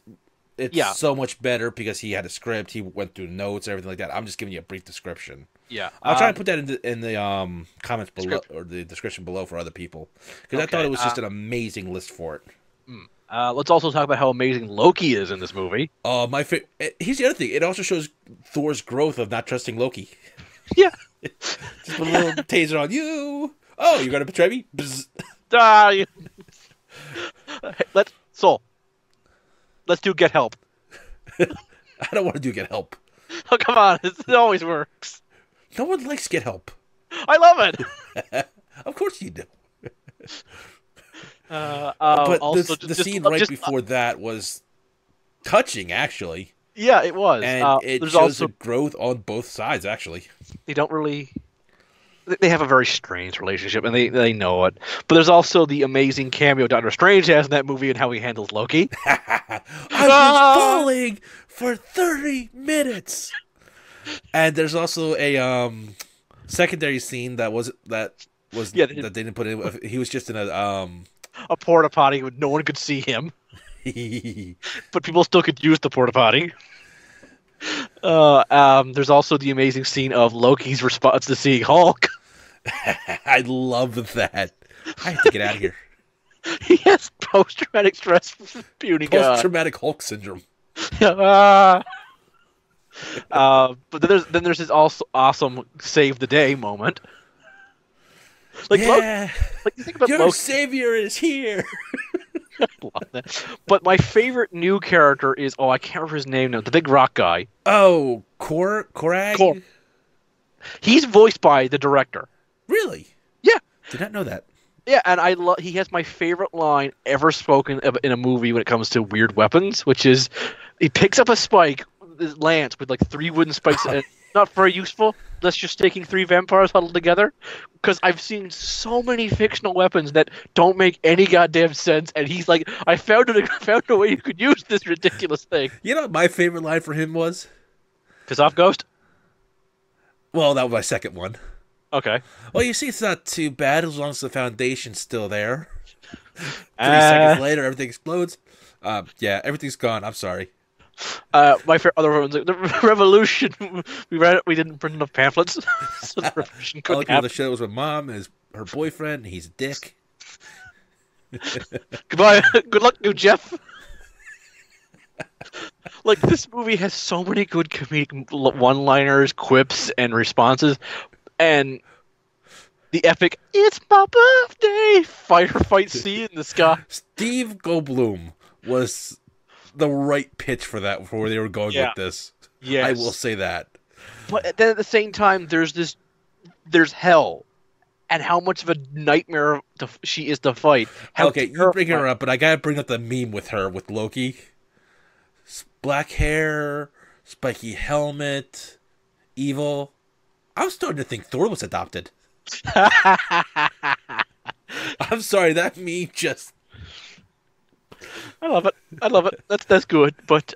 it so much better because he had a script, he went through notes, everything like that. I'm just giving you a brief description. Yeah. I'll try and put that in the comments below, or the description below for other people, because I thought it was just an amazing list for it. Let's also talk about how amazing Loki is in this movie. Here's the other thing. It also shows Thor's growth of not trusting Loki. Yeah. Just put a little taser on you. Oh, you're going to betray me? Let's do Get Help. I don't want to do Get Help. Oh, come on. It always works. No one likes Get Help. I love it. Of course you do. But also, the scene before that was touching, actually. Yeah, it was. And it shows the growth on both sides, actually. They don't really... They have a very strange relationship, and they know it. But there's also the amazing cameo Doctor Strange has in that movie and how he handles Loki. I was falling for 30 minutes! And there's also a secondary scene that they didn't put in. He was just in a porta potty when no one could see him, but people still could use the porta potty. There's also the amazing scene of Loki's response to seeing Hulk. I love that. I have to get out of here. He has post-traumatic stress puny God. Post-traumatic Hulk syndrome. Ah. But then there's his also awesome save the day moment. Like Yeah, like you think about your Loki. savior is here. I love that. But my favorite new character is I can't remember his name now. The big rock guy. Oh, Korag? Kor. He's voiced by the director. Really? Yeah. Did not know that. Yeah, and he has my favorite line ever spoken in a movie when it comes to weird weapons, which is he picks up a spike, this lance with like 3 wooden spikes, and not very useful. That's just taking 3 vampires huddled together. Because I've seen so many fictional weapons that don't make any goddamn sense, and he's like, I found a way you could use this ridiculous thing. You know what my favorite line for him was? Kazaf Ghost? Well, that was my second one. Okay. Well, you see, it's not too bad as long as the foundation's still there. 3 seconds later, everything explodes. Yeah, everything's gone. I'm sorry. My favorite other one's like, the revolution. We read it. We didn't print enough pamphlets, so the revolution I couldn't like the happen. show was my mom and her boyfriend. He's a dick. Goodbye. Good luck, new Jeff. Like this movie has so many good comedic one-liners, quips, and responses, and the epic "It's my birthday" firefight scene in the sky. Steve Goldblum was the right pitch for that, for where they were going Yeah. with this. Yes. I will say that. But then at the same time, there's hell, and how much of a nightmare she is to fight. How Okay, you bring her terrifying. up, but I gotta bring up the meme with her, with Loki. Black hair, spiky helmet, evil. I was starting to think Thor was adopted. I'm sorry, that meme just... I love it. I love it. That's good. But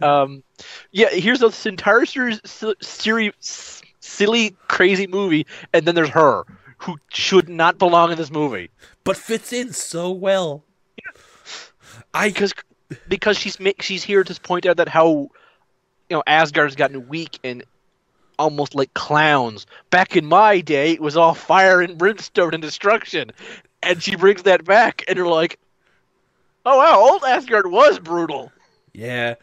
yeah, here's this entire series, silly, crazy movie, and then there's her, who should not belong in this movie. but fits in so well. Because she's here to point out that how Asgard's gotten weak and almost like clowns. Back in my day, it was all fire and brimstone and destruction, and she brings that back, and you're like, oh wow, old Asgard was brutal. Yeah.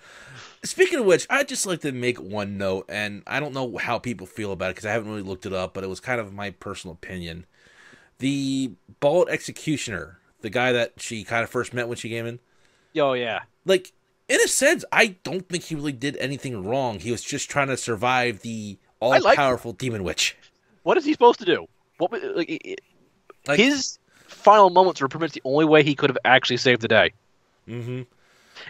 Speaking of which, I'd just like to make one note, and I don't know how people feel about it because I haven't really looked it up, but it was kind of my personal opinion. The Bald Executioner, the guy that she kind of first met when she came in, Oh yeah. like, in a sense, I don't think he really did anything wrong. He was just trying to survive the all-powerful Demon Witch. What is he supposed to do? What Like, his final moments were pretty much the only way he could have actually saved the day. mm-hmm.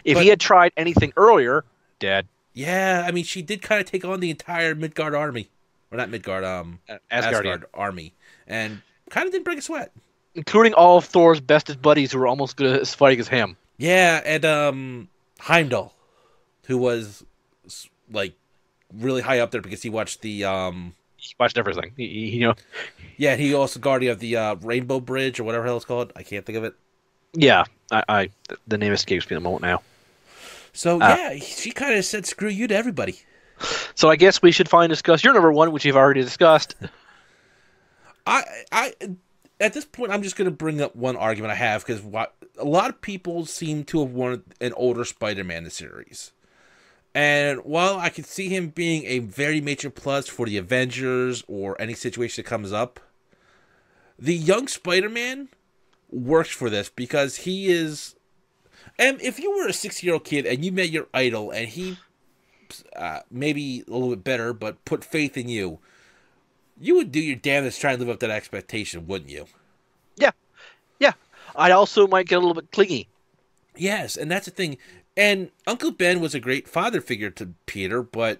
If But- he had tried anything earlier, dead. Yeah, I mean, she did kind of take on the entire Midgard army. Or not Midgard, Asgardian. Asgard army. And kind of didn't break a sweat. Including all of Thor's bestest buddies who were almost good at fighting as him. Yeah, and Heimdall, who was like really high up there because he watched the He watched everything. yeah, he also guardian of the Rainbow Bridge or whatever the hell it's called. I can't think of it. Yeah, the name escapes me in a moment now. So yeah, she kind of said screw you to everybody. So I guess we should finally discuss your number one, which you've already discussed. I at this point I'm just going to bring up one argument I have because a lot of people seem to have wanted an older Spider-Man in the series. And while I could see him being a very major plus for the Avengers or any situation that comes up, the young Spider-Man works for this because he is... And if you were a 6-year-old kid and you met your idol and he maybe a little bit better but put faith in you, you would do your damnedest trying to live up to that expectation, wouldn't you? Yeah. I also might get a little bit clingy. Yes, and that's the thing. And Uncle Ben was a great father figure to Peter, but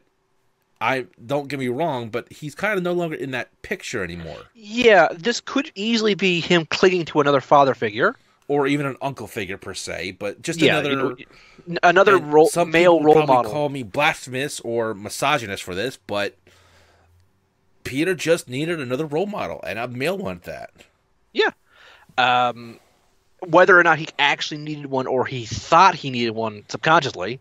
don't get me wrong, but he's kind of no longer in that picture anymore. Yeah, this could easily be him clinging to another father figure. Or even an uncle figure per se, but just Yeah, another... another some male people role probably model. call me blasphemous or misogynist for this, but Peter just needed another role model, and a male one at that. Yeah. Whether or not he actually needed one or he thought he needed one subconsciously,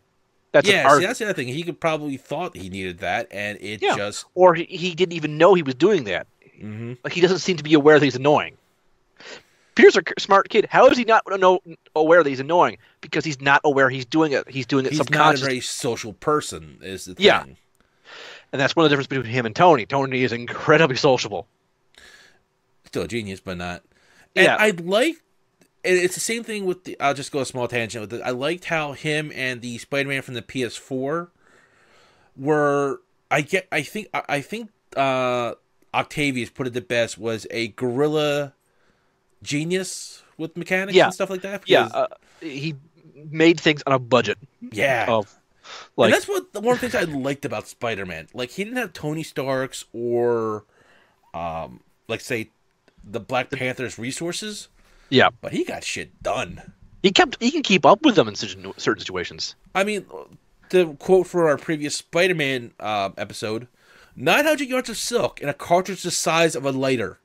that's an Yeah, see, argument. that's the other thing. He could probably thought he needed that, and it Yeah. just... Or he didn't even know he was doing that. Mhm. Like he doesn't seem to be aware that he's annoying. Peter's a smart kid. How is he not aware that he's annoying? Because he's not aware he's doing it. He's doing it He's not a subconsciously. very social person, is the thing. Yeah. And that's one of the differences between him and Tony. Tony is incredibly sociable. Still a genius, but not. And Yeah. I like. And it's the same thing with the. I'll just go a small tangent with it. I liked how him and the Spider-Man from the PS4 were. I think Octavius put it the best, was a guerrilla genius with mechanics and stuff like that. Yeah. He made things on a budget. Yeah. Of, and that's one of the things I liked about Spider-Man. Like, he didn't have Tony Stark's or, like, say, the Black Panther's resources. Yeah. But he got shit done. He can keep up with them in certain situations. I mean, the quote for our previous Spider-Man episode, 900 yards of silk in a cartridge the size of a lighter.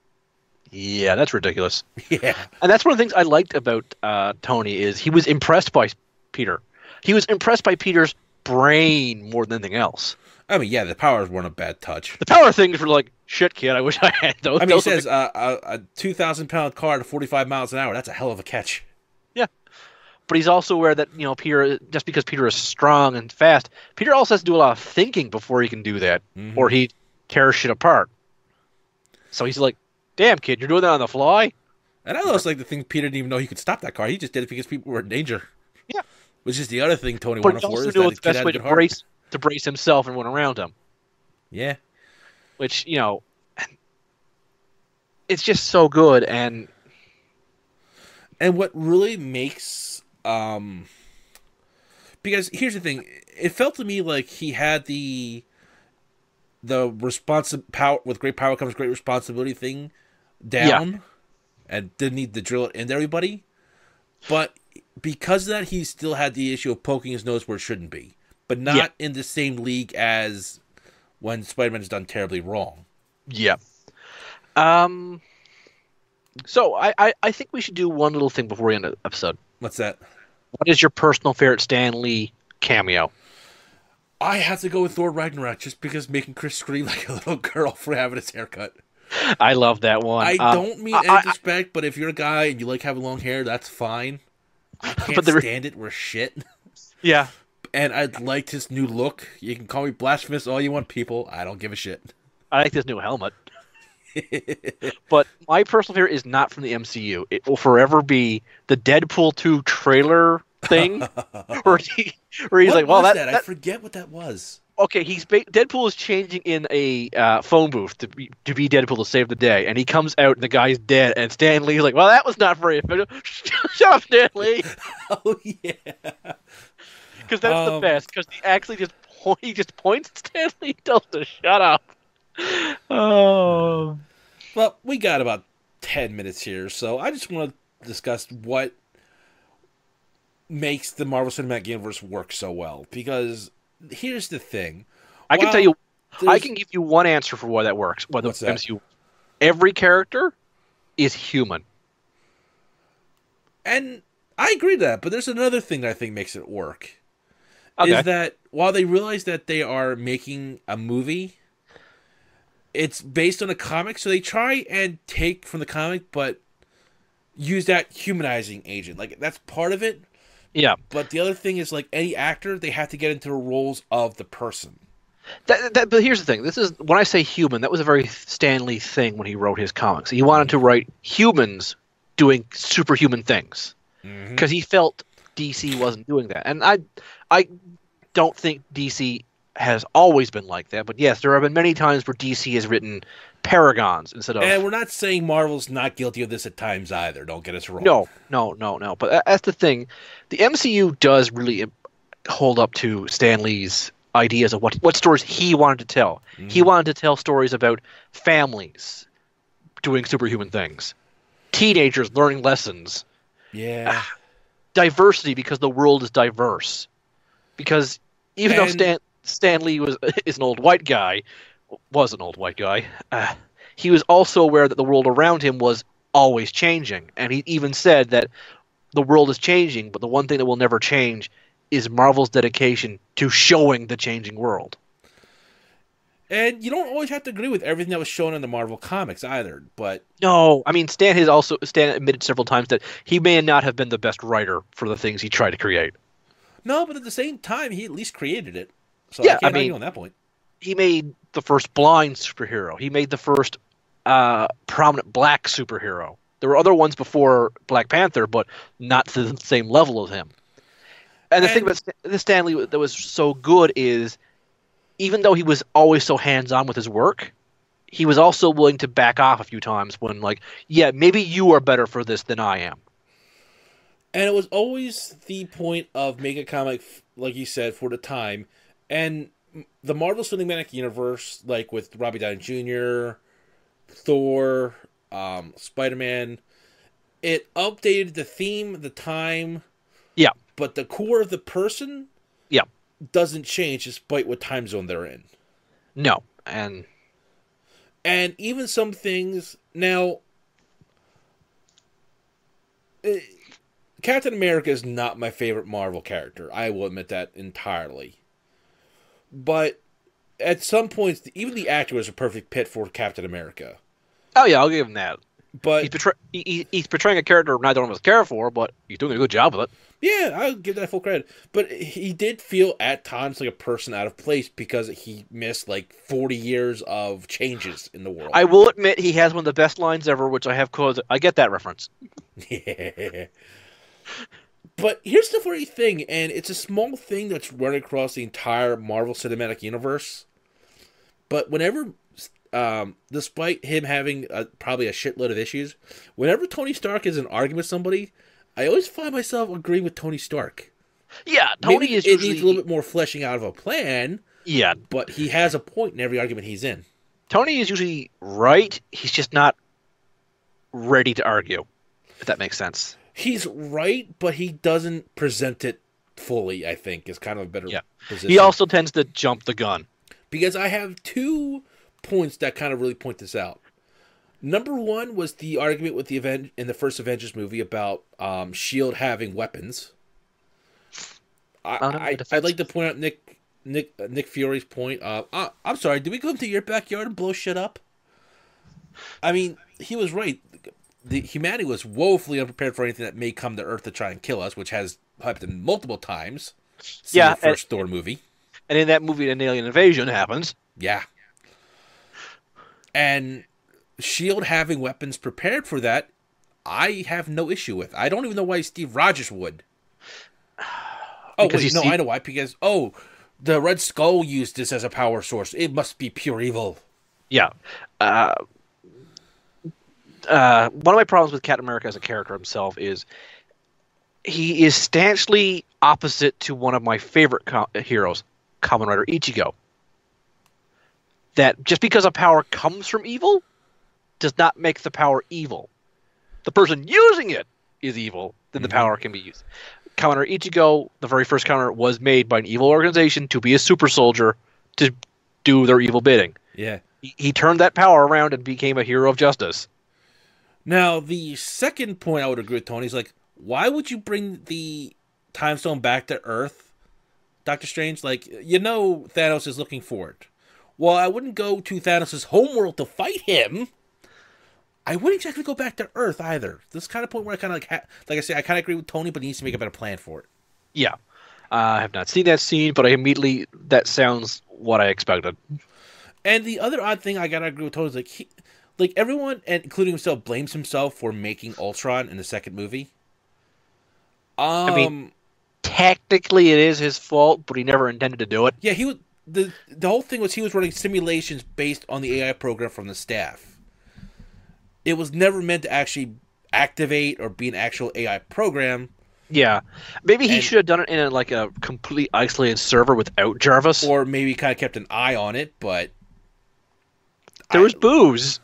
Yeah, that's ridiculous. Yeah. And that's one of the things I liked about Tony is he was impressed by Peter. He was impressed by Peter's brain more than anything else. I mean, yeah, the powers weren't a bad touch. The power things were like, shit, kid, I wish I had those. I mean, he says a 2,000-pound car at 45 miles an hour. That's a hell of a catch. Yeah. But he's also aware that, Peter, just because Peter is strong and fast, Peter also has to do a lot of thinking before he can do that, or he tears shit apart. So he's like, damn, kid, you're doing that on the fly? And I also like the thing Peter didn't even know he could stop that car. He just did it because people were in danger. Yeah. Which is the other thing Tony But wanted he for, also is knew that it's his the kid best had way a good heart. to brace himself and everyone around him. Yeah. Which, it's just so good. And what really makes because here's the thing, it felt to me like he had the power, with great power comes great responsibility thing down, and didn't need to drill it into everybody. But because of that, he still had the issue of poking his nose where it shouldn't be, but not in the same league as when Spider-Man has done terribly wrong. Yeah. So I think we should do one little thing before we end the episode. What's that? What is your personal favorite Stan Lee cameo? I have to go with Thor Ragnarok, just because making Chris scream like a little girl for having his haircut. I love that one. I don't mean any disrespect, but if you're a guy and you like having long hair, that's fine. I can't stand it. We're shit. Yeah. And I liked his new look. You can call me blasphemous all you want, people. I don't give a shit. I like this new helmet. But my personal favorite is not from the MCU. It will forever be the Deadpool 2 trailer thing, where he's like, "Well, that I forget what that was." Okay, Deadpool is changing in a phone booth to be Deadpool to save the day, and he comes out and the guy's dead, and Stan Lee's like, "Well, that was not very efficient." Shut up, Stan Lee. Oh yeah, because that's the best. Because he actually just points at Stan Lee, and tells him to shut up. Oh. Well, we got about 10 minutes here, so I just want to discuss what makes the Marvel Cinematic Universe work so well. Because here's the thing. I can tell you, I can give you one answer for why that works. What's that? MCU. Every character is human. And I agree to that, but there's another thing that I think makes it work. Okay. Is that while they realize that they are making a movie, it's based on a comic, so they try and take from the comic, but use that humanizing agent. Like, that's part of it. Yeah. But the other thing is, like any actor, they have to get into the roles of the person. But here's the thing. This is when I say human, that was a very Stan Lee thing when he wrote his comics. He wanted to write humans doing superhuman things because he felt DC wasn't doing that. And I don't think DC has always been like that, but yes, there have been many times where DC has written paragons instead of. And we're not saying Marvel's not guilty of this at times either. Don't get us wrong. No. But that's the thing. The MCU does really hold up to Stan Lee's ideas of what stories he wanted to tell. He wanted to tell stories about families doing superhuman things, teenagers learning lessons, diversity because the world is diverse. Because even though Stan Lee was an old white guy, he was also aware that the world around him was always changing, and he even said that the world is changing, but the one thing that will never change is Marvel's dedication to showing the changing world. And you don't always have to agree with everything that was shown in the Marvel comics either. But No, I mean Stan admitted several times that he may not have been the best writer for the things he tried to create. no, but at the same time, he at least created it. So I Yeah, I can't argue mean, on that point. he made the first blind superhero. He made the first prominent black superhero. There were other ones before Black Panther, but not to the same level as him. And the thing about the Stan Lee that was so good is, even though he was always so hands-on with his work, he was also willing to back off a few times when, like, yeah, maybe you are better for this than I am. And it was always the point of making a comic, like you said, for the time. And the Marvel Cinematic Universe, like with Robbie Downey Jr., Thor, Spider-Man, it updated the theme, the time, Yeah, but the core of the person yeah, doesn't change despite what time zone they're in. no, and And even some things now, Captain America is not my favorite Marvel character. I will admit that entirely. But at some points, even the actor was a perfect fit for Captain America. oh yeah, I'll give him that. But He's portraying a character neither one of us care for, but he's doing a good job with it. yeah, I'll give that full credit. But he did feel at times like a person out of place because he missed like 40 years of changes in the world. I will admit he has one of the best lines ever, which I have quoted. I get that reference. Yeah. But here's the funny thing, and it's a small thing that's running across the entire Marvel Cinematic Universe. But whenever, despite him having probably a shitload of issues, whenever Tony Stark is in an argument with somebody, I always find myself agreeing with Tony Stark. Yeah, Tony Maybe is it usually needs a little bit more fleshing out of a plan, yeah. but he has a point in every argument he's in. Tony is usually right. He's just not ready to argue, if that makes sense. He's right, but he doesn't present it fully, I think, is kind of a better Yeah. position. He also tends to jump the gun. Because I have 2 points that kind of really point this out. Number one was the argument with the event in the first Avengers movie about Shield having weapons. I'd like to point out Nick Fury's point. I'm sorry, did we come to your backyard and blow shit up? I mean, he was right. The humanity was woefully unprepared for anything that may come to Earth to try and kill us, which has happened multiple times. See the first Thor movie. And in that movie, an alien invasion happens. Yeah. And Shield having weapons prepared for that, I have no issue with. I don't even know why Steve Rogers would. Oh, wait, no, I know why. Because, the Red Skull used this as a power source. It must be pure evil. Yeah. One of my problems with Captain America as a character himself is he is stanchly opposite to one of my favorite heroes, Kamen Rider Ichigo. That just because a power comes from evil does not make the power evil. The person using it is evil, then the power can be used. Kamen Rider Ichigo, the very first Kamen Rider, was made by an evil organization to be a super soldier to do their evil bidding. Yeah. He turned that power around and became a hero of justice. Now, the second point I would agree with Tony is like, why would you bring the time stone back to Earth, Doctor Strange? Like, Thanos is looking for it. Well, I wouldn't go to Thanos' homeworld to fight him. I wouldn't exactly go back to Earth either. This is kind of point where I kind of like I say, I kind of agree with Tony, but he needs to make a better plan for it. Yeah. I have not seen that scene, but that sounds what I expected. And the other odd thing I gotta agree with Tony is like everyone, and including himself, blames himself for making Ultron in the second movie. I mean, technically it is his fault, but he never intended to do it. Yeah, he was the whole thing was he was running simulations based on the AI program from the staff. It was never meant to actually activate or be an actual AI program. Yeah, maybe he should have done it in a completely isolated server without Jarvis, or maybe kind of kept an eye on it. But there was booze.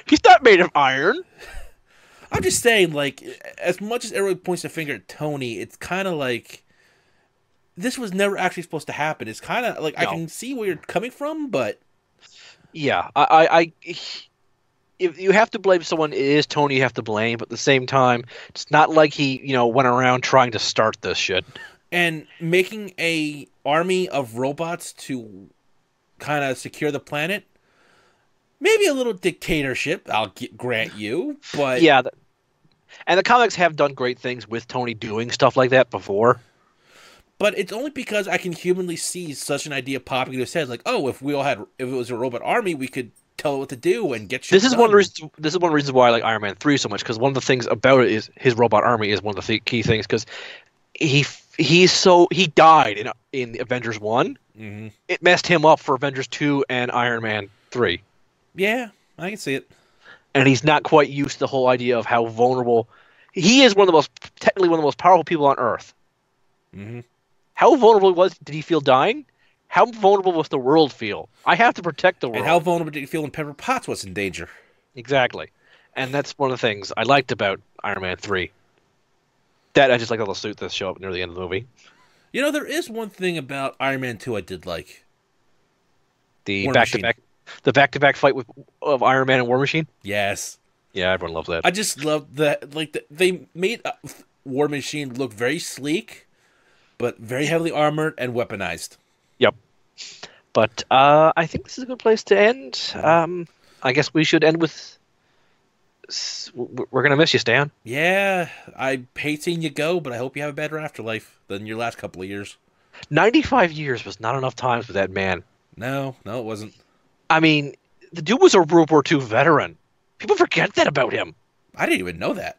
He's not made of iron. I'm just saying, like, as much as everyone points the finger at Tony, it's kind of like this was never actually supposed to happen. It's kind of like I can see where you're coming from, but yeah, if you have to blame someone, it is Tony you have to blame. But at the same time, it's not like he went around trying to start this shit. And making a army of robots to kind of secure the planet. Maybe a little dictatorship, grant you, but Yeah, and the comics have done great things with Tony doing stuff like that before. but it's only because I can humanly see such an idea popping into his head, like, oh, if it was a robot army, we could tell it what to do and get shit This is done. one reason. This is one reason why I like Iron Man 3 so much, because one of the things about it is his robot army is one of the key things, because he died in Avengers 1. Mm-hmm. It messed him up for Avengers 2 and Iron Man 3. Yeah, I can see it. And he's not quite used to the whole idea of how vulnerable he is. Technically one of the most powerful people on Earth. Mm-hmm. How vulnerable did he feel dying? How vulnerable was the world feel? I have to protect the world. And how vulnerable did you feel when Pepper Potts was in danger? Exactly. And that's one of the things I liked about Iron Man 3. That I just like all the suit that show up near the end of the movie. You know, there is one thing about Iron Man 2 I did like. The War back-to-back fight of Iron Man and War Machine. Yes. Yeah, everyone loves that. I just love that. Like, they made War Machine look very sleek, but very heavily armored and weaponized. Yep. But I think this is a good place to end. I guess we should end with... We're going to miss you, Stan. Yeah, I hate seeing you go, but I hope you have a better afterlife than your last couple of years. 95 years was not enough time for that man. No, it wasn't. I mean, the dude was a World War II veteran. People forget that about him. I didn't even know that.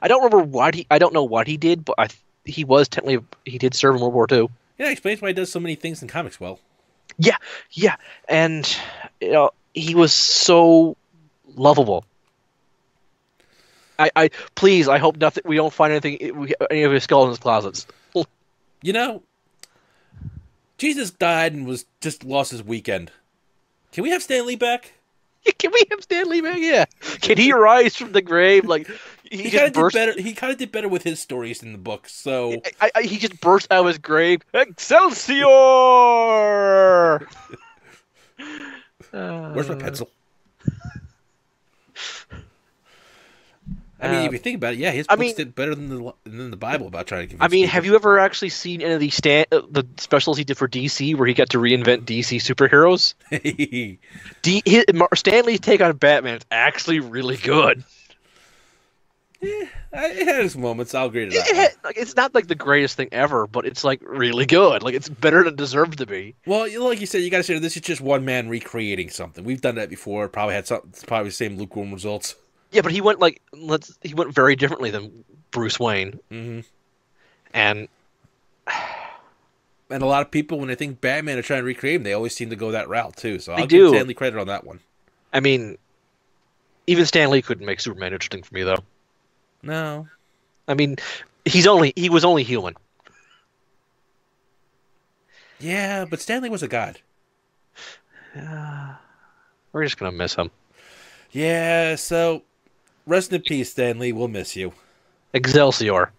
I don't remember I don't know what he did, but he did serve in World War II. Yeah, that explains why he does so many things in comics well. Yeah, and he was so lovable. I please, I hope we don't find any of his skeletons closets. You know, Jesus died and just lost his weekend. Can we have Stan Lee back? Can we have Stan Lee back? Yeah. Can he rise from the grave? Like he kind of did better. He kind of did better with his stories in the book. So he just burst out of his grave. Excelsior! Where's my pencil? I mean, if you think about it, yeah, his books did better than the Bible about trying to convince people. Have you ever actually seen any of the specials he did for DC, where he got to reinvent DC superheroes? Stan Lee's take on Batman is actually really good. Yeah, it had its moments. I'll agree to that. It's not like the greatest thing ever, but it's like really good. Like it's better than it deserved to be. Well, like you said, you got to say this is just one man recreating something. We've done that before. Probably had probably the same lukewarm results. Yeah, but he went very differently than Bruce Wayne. Mm-hmm. And a lot of people, when they think Batman are trying to recreate him, they always seem to go that route too. So I'll give Stan Lee credit on that one. I mean, even Stan Lee couldn't make Superman interesting for me, though. No. I mean, he was only human. Yeah, but Stan Lee was a god. We're just gonna miss him. Yeah, so rest in peace, Stan Lee. We'll miss you. Excelsior.